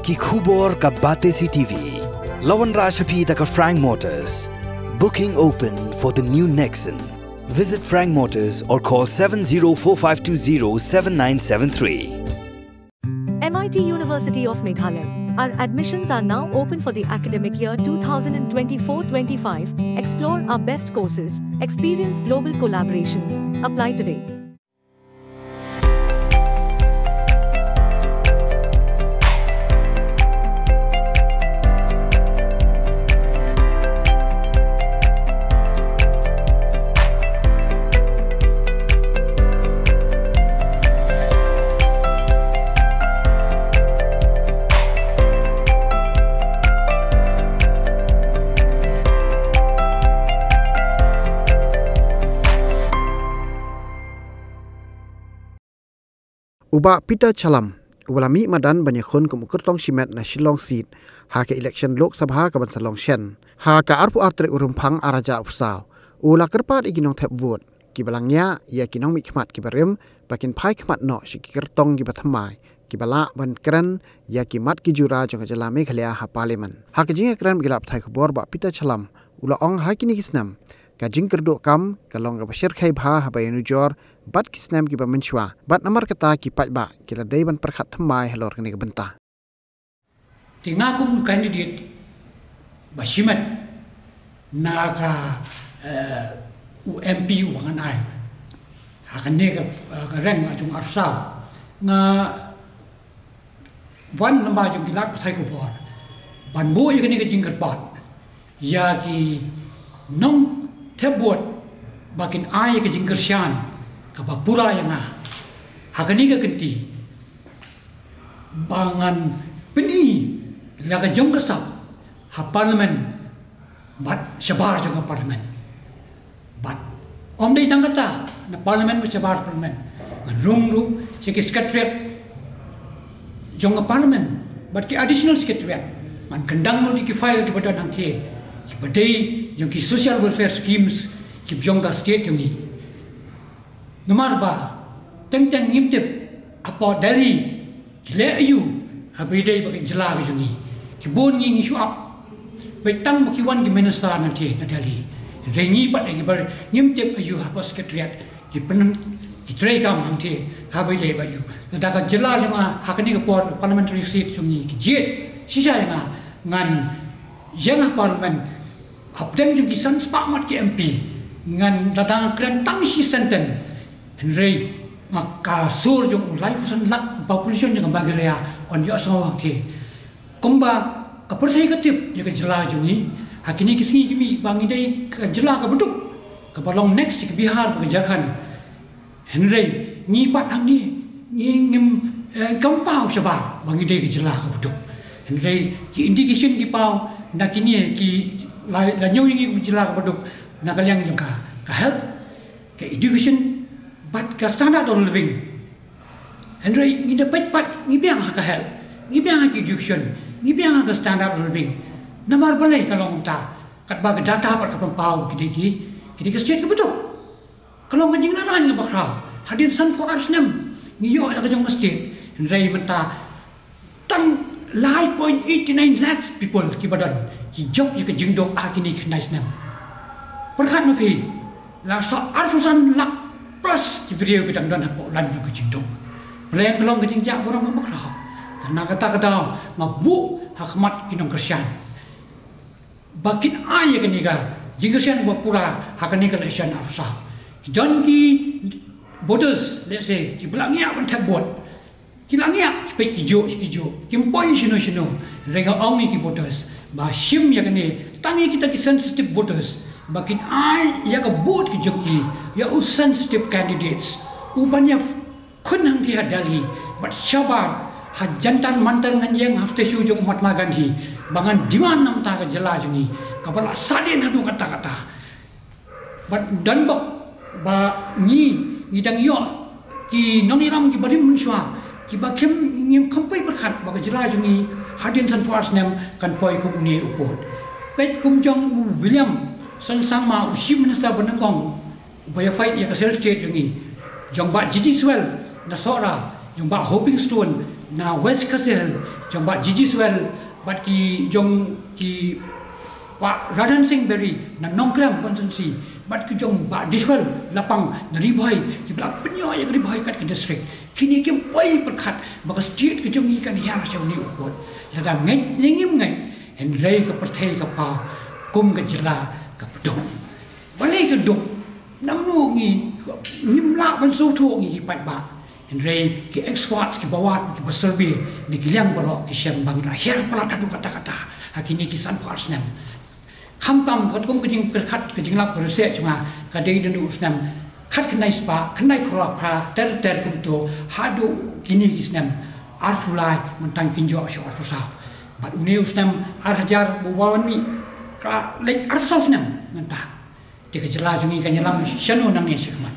ki khubor ka Bate CTV. Lawan Rajhapi ka Frank Motors. Booking open for the new Nexon. Visit Frank Motors or call 7045207973. MIT University of Meghalaya. Our admissions are now open for the academic year 2024-25. Explore our best courses, experience global collaborations. Apply today. Uba Peter Chalam ulami madan banyak kon kemukur tong simet na Shillong seat ha ke election Lok Sabha ka ban Salong Shen ha ka arpu artre urumphang araja usau ula kerpat iginong thep vote ki balangnya ya kinong mi khmat ki barem bakin phai khmat no shi ki kertong ki bathamai ki bala ban kran ya ki mat ki jura jong jala Meghalaya ha parliament ha ke jinga kran gilap thai khobor ba Peter Chalam ula ong ha kini kisnam ka jing kerduk kam kalong ka bashir khai bha ha bayanu jor bat kisnam ki bamenchwa bat namar kata ki pajba kila dai ban perkhat thamai halor kini ka benta tinga ku candidate bashimat naga UMP wangan ai hakan ne ka reng ajung arsau nga wan lamba jung gilat pasai ko bor ban bo ye kini ka jing kerpat ya ki nong tebot bakin ai ke jingkersyan ka bapura yang hakani ka kenti bangan peni la ka jong kasap ha parliament bat shabar jong parliament bat om dei tangata na parliament bat shabar parliament man rungru siki secretariat jong parliament bat ki additional secretariat man kendang no di ki file di badan nanti badai yang ki social welfare schemes ki bjongga state yang ni nomor ba teng ngimtip apa dari le ayu habidai bakin jela ki ni ki bon ngi show up betang ki wan ki minister nanti nadali rengi pat ki bar ngimtip ayu apa secretariat ki pen ki tray kam nanti habidai ba yu nadaka jela jama hakani ko parliamentary seat sungi ki jet sisa yang ngan yang parliament Habdeng juga kisan sepamat ke MP ngan dadang keren tang si senten Henry ngaka sur jong ulai pusan lak population jong Meghalaya on yo so te komba ka perthai ka tip ya ka jela jungi hakini kisni kimi bangi dai ka jela ka beduk ka balong next ke Bihar ke Jharkhand Henry ni pat angni ni ngim kampau sabar bangi dai ka jela ka beduk Henry ki indication ki pau nakini ki la nyau yang jela ka beduk nakaliang yang ka health ka education but ka standard of living Henry ni dapat pat ni biang ka health ni biang ka education ni biang ka standard of living namar balai kalau ngta kat ba data pat ka pau kidiki state ka beduk kalau ngajing laran ka bakra hadin san for arsnam ni yo ka jong state Henry menta tang 9.89 lakhs people ki badan ki job ye ke jingdok akini khnais nam perkhat ma phi la so arfusan lak plus ki video ke dang dan hapo lan ke jingdok plan belong ke jingjak borang ma bakra karena kata mabu hakmat kinong kersian bakin ay ke niga jingkersian buat pura hakani ke lesan arsa jon ki borders let's say ki belangnya ban tabot kilangnya spek kijo kimpoi sino rega omi ki voters ba shim ya kene tangi kita ki sensitive voters bakin ai ya ka vote ki jokki ya sensitive candidates ubanya kunang ti hadali but shabar ha jantan mantan nganjeng hafte shu jong Mahatma Gandhi bangan diman nam ta ka jela jungi ka bala sadin hadu kata but dan ba ni ngidang yo ki nongiram ki badim menshwa kiba kem ngim kampai berkhat bagi jela jungi hadin san force nem kan poi ko uni upot pet kum jong William san sang ma usi minister benengkong upaya fight ya kasel state jungi jong ba jiji swell na sora jong ba hoping stone na West Kasel jong ba Gigi Swell bat ki jong ki Pak Radan Singh Berry na Nongkrem konstituensi bat ki jong ba Diswell lapang dari boy ki bla penyo yang dari boy kat ke district kini ki pai perkat ba state ki jong ikan ya rasau ni ukot ya da ngai ngim ngai Henry ke pertai ke pa kum ke jela ke pedong balai ke dok nam nu ngi ngim la ban so tho ngi pai ba Henry ki experts ki bawat ki berserbi ni ki liang barok ki syam bang la her pala tadu kata-kata hakini ki san parsnam Kamtam kat kum kejing perkat kejing lap berse cuma kadai dan usnam kat kenai spa kenai khura pra ter kum to hadu kini isnam arfulai mentang kinjo asyo arfusa bat une usnam arhajar buwawan mi ka lek arfusa usnam mentah tiga jela jungi kan nyelam syanu nang ni sekman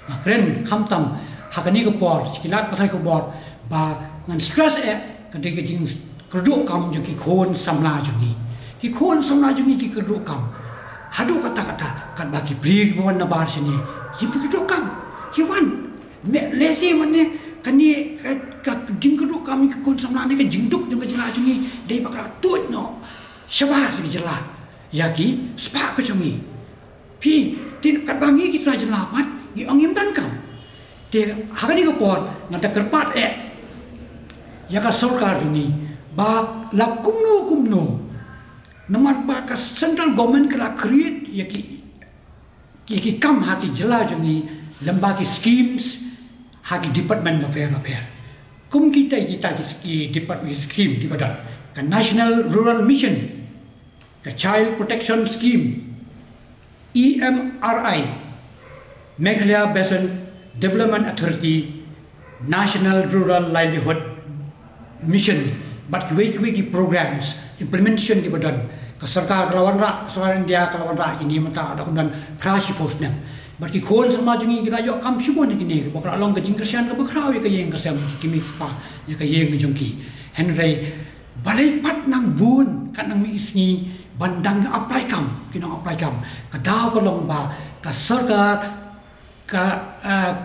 makren kamtam hakani ko por sikilat pathai ko bor ba ngan stress kadai kejing kerduk kam jungi khon samla jungi ki khon samna jungi ki kerduk kam hadu kata-kata kan bagi beri bawan na bar sini ki kerduk kam ki wan me lesi manne kani ka jing kerduk kam ki khon samna ne ka jingduk jung jela jungi dei bakra tut no shabar si jela ya ki spa ko jungi pi tin kat bangi ki tra jela pat ki angim dan kam te hakani ko por ngata kerpat ya ka sarkar jungi ba la kumno Nomor ba central government kena create ya ki kam haki jela jungi lembaga schemes haki department of affairs kum kita ki department scheme ki badan ka national rural mission ka child protection scheme EMRI Meghalaya Basin Development Authority National Rural Livelihood Mission but wiki programs implementation di badan ke sarkar kelawan rak kesuaran dia kelawan rak ini mata ada kundan prasi posnem berarti kon sama jungi kita yo kam syubon ini bakal along ke jingkersian ke bekrau ke yeng ke sem kimi pa ya ke yeng jongki Henry balai pat nang bun kan nang mi isni bandang apply kam kinong apply kam ke daw ko long ba ke sarkar ka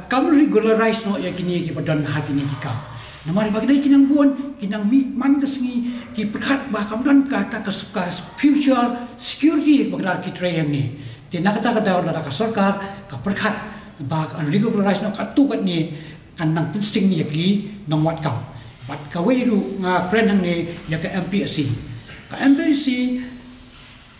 kam regularize no ya kini ki badan hak ini ki kam namari bagdai kinang buon kinang mi man kesengi ki perkat bah kamdan kata ke future security bagdar ki trayang ni tina kata kata ora ka sarkar ka perkat bah unregularized no katu kat ni kanang pensting ni ki nang wat kam bat ka weiru nga kren hang ni ya ka MPSC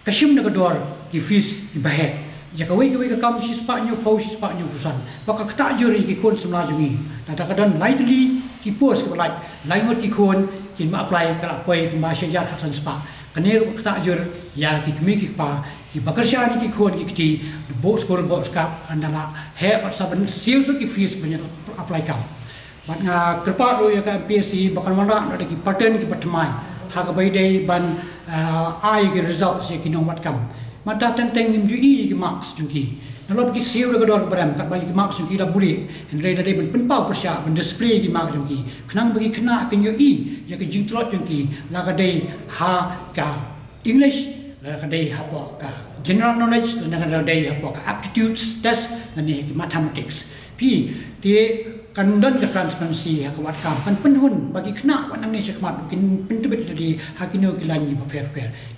kasim na kador ki fees ki bahe ya ka wei ka kam si spa nyu pau si spa nyu busan baka kata juri ki kon semla jungi tata kadan lightly ki post ke like laingot ki kon kin ma apply kala poi ma syajar khasan spa kanir kata jur ya ki kmi ki pa ki bakarsia ni ki kon ki ti bos kol bos kap andala he pat saben siu ki fees banyak apply kam bat nga kerpa ro ya ka MPSC bakal mana ada ki pattern ki patmai ha ka bai dei ban ai ki results ki nong wat kam mata tenteng im jui ki marks jungki nalop ki siu ga dor bram kat bagi ki marks jungki da buri henry da dei ben pau persya ben display ki marks jungki khnang bagi khna ken yo i ya ki jingtrot jungki la ka dei ha ka english la ka dei ha po ka general knowledge la ka dei ha po ka aptitudes test la ni ki mathematics pi ti kandan ke transparency ha ka wat kam kan penhun bagi khna wan nang ni sekmat kin pentebet di hakino ki lanyi ba fair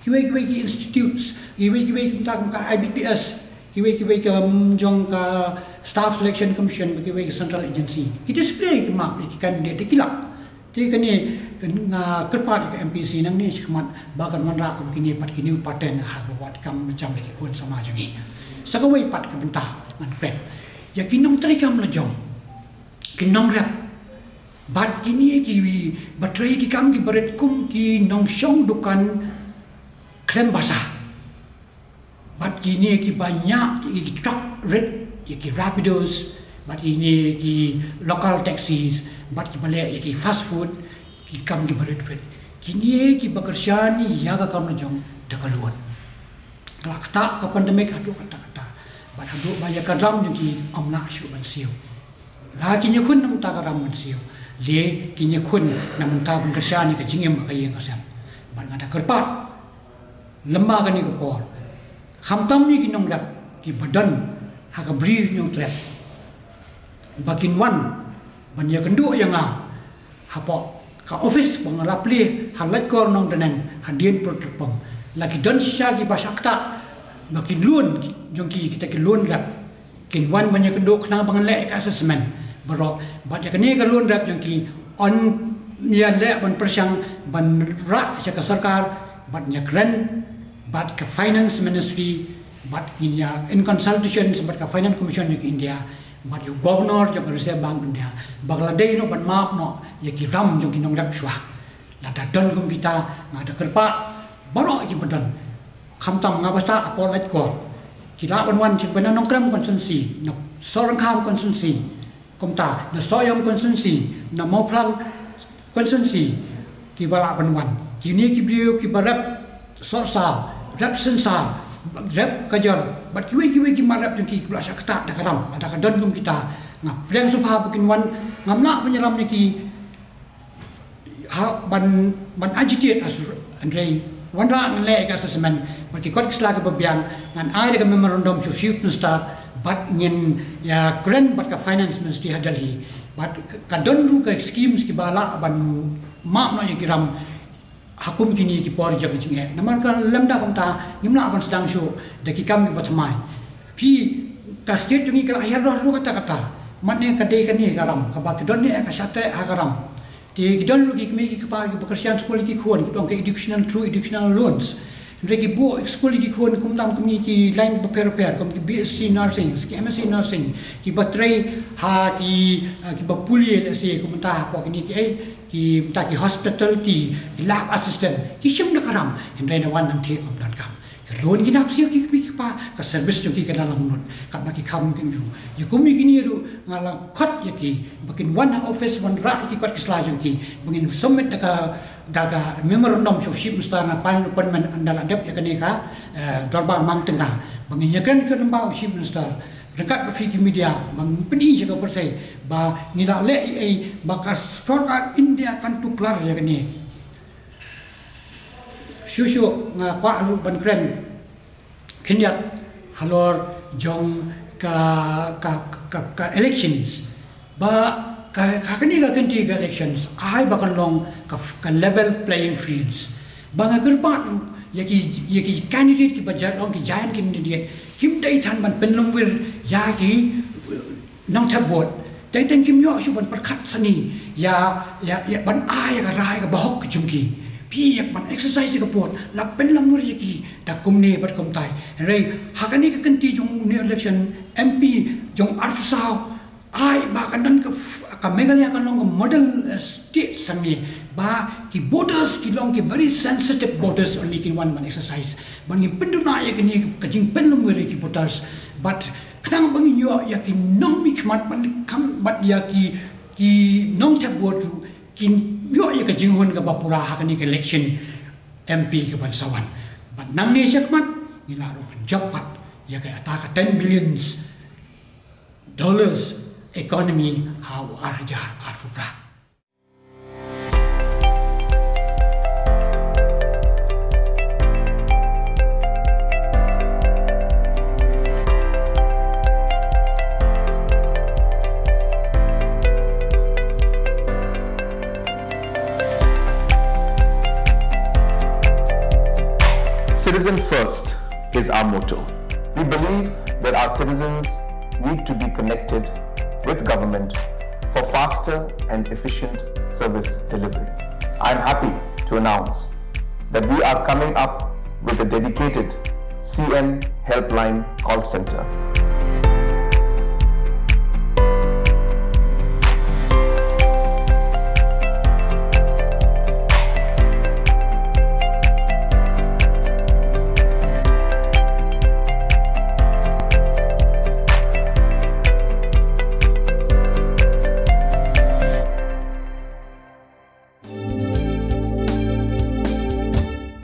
kiwe ki institutes kiwe kita ka IBPS kiwe ka jong ka staff selection commission kiwe central agency ki display ki mak ki kan de kilak ti kan ni na kerpat ka MPC nang ni sekmat bakan manra ko kini pat kini paten ha wat kam macam ki kon sama jungi sakawai pat ka bentah man friend ya kinong trikam la jong kinong rap bat kini kiwi batrai ki kam ki baret kum ki nong syong dukan klem basah bat kini ki banyak ki truck red ki rapidos bat ini ki local taxis bat ki balik ki fast food ki kam ki baret red kini ki bakarsian ya ka kam jong dakaluan rakta ka pandemic adu kata-kata bat adu banyak kadam ki amna syu ban siu la kini kun nam ta kadam ban siu le kini kun nam ta ban kersian ka jingem ka yeng ka sam ban ngada kerpat lemah kan ni kepor khamtam ni kinong rap ki badan ha ka bri nyong trap bakin wan ban ya kendo yang ha po ka office pengalapli halat kor nong denen hadien protopom lagi don syagi basakta makin luan jongki kita ke luan rap kin wan banyak kedok kena bangalek ka assessment baro bat yakni ka luan rap jongki on ya le ban persyang ban rak sya ka sarkar bat nyakren bat ka finance ministry bat inya in consultation bat ka finance commission di India bat yo governor jo reserve bank India Bangladesh no ban map no ya ki ram jo ki nong rap shwa la da don kum kita ngada kerpa baro ki badan khamtam ngabasta apolat ko kila ban wan chik ban nong kram consultancy na sorang kham consultancy komta na soyom consultancy na moplang consultancy ki bala ban wan kini ki beliau ki barap sorsa rap sensa rap kajar bat kiwe ki marap jengki kula sakta da karam ada kadon kum kita ngap pleng supha bukin wan ngamna penyelam ni ki ha ban agitate as andre wanda ngale ka assessment bat ki kot kisla ka babiang ngan ai da memorandum to shoot start bat ngin ya kren bat ka finance ministry hadalhi bat kadon ru ka schemes ki bala ban ma no yiram hakum kini ki por jag jinge naman kan lamda kamta nimna aban sedang shu daki kam ni batmai pi ka state jungi ka akhir ro kata matne ka de kan ni garam ka ba don ni ka sate agaram ti don ru ki mi ki pa ki bekersian sekolah ki khon ki dong ke educational through educational loans regi bo sekolah ki khon kum tam kum ni ki line per kum ki BSc nursing ki MSc nursing ki batrai ha ki bapuli se kum ta ko ni ki ta ki hospitality ki lab assistant ki sim na karam hendai na wan nam the kom dan kam ka loan ki nap siu ki pa ka service jo ki ka dalam munut ka ba ki kam ki yu kum ki ni ru ngala khat ya ki bakin one office one ra ki kot ki slajung ki bangin submit daga memorandum of ship stana pan appointment andal adap ya kaneka dorba mang tengah bangin ya kan ke lembau ship star dekat berfikir media bang peni jaga persai ba ngila le bakas sarkar India kan tuklar jaga ni shushu ngakwa ru ban kren kinyat halor jong ka elections ba ka kani ka kanti ka elections ai bakan long ka level playing fields bang agerpat yaki candidate ki bajar long ki giant candidate kim dai than ban penlumwir yaki nang thabot dai teng kim yo shu ban perkhat sani ya ban ai ka rai ka bahok jumki pi yak ban exercise ka pot la penlumwir yaki ta kumne bat kom tai rei hakani ka kanti jong ni election MP jong arfsao ai ba kan nan ka Meghalaya kan long model state sani ba ki borders ki long ki very sensitive borders only kin one man exercise bangi penduna ya kini ka jing penlum weri ki borders but kanang bangi yo ya ki nong mi khmat ban kam bat ya ki nong thabot kin yo ya ka jing hon ka bapura ha kani election MP ka ban sawan but nang ni khmat ni la ro ban japat ya ka ata ka 10 billions dollars economy how arjar arfubra. Citizen first is our motto. We believe that our citizens need to be connected with government for faster and efficient service delivery. I am happy to announce that we are coming up with a dedicated CM helpline call center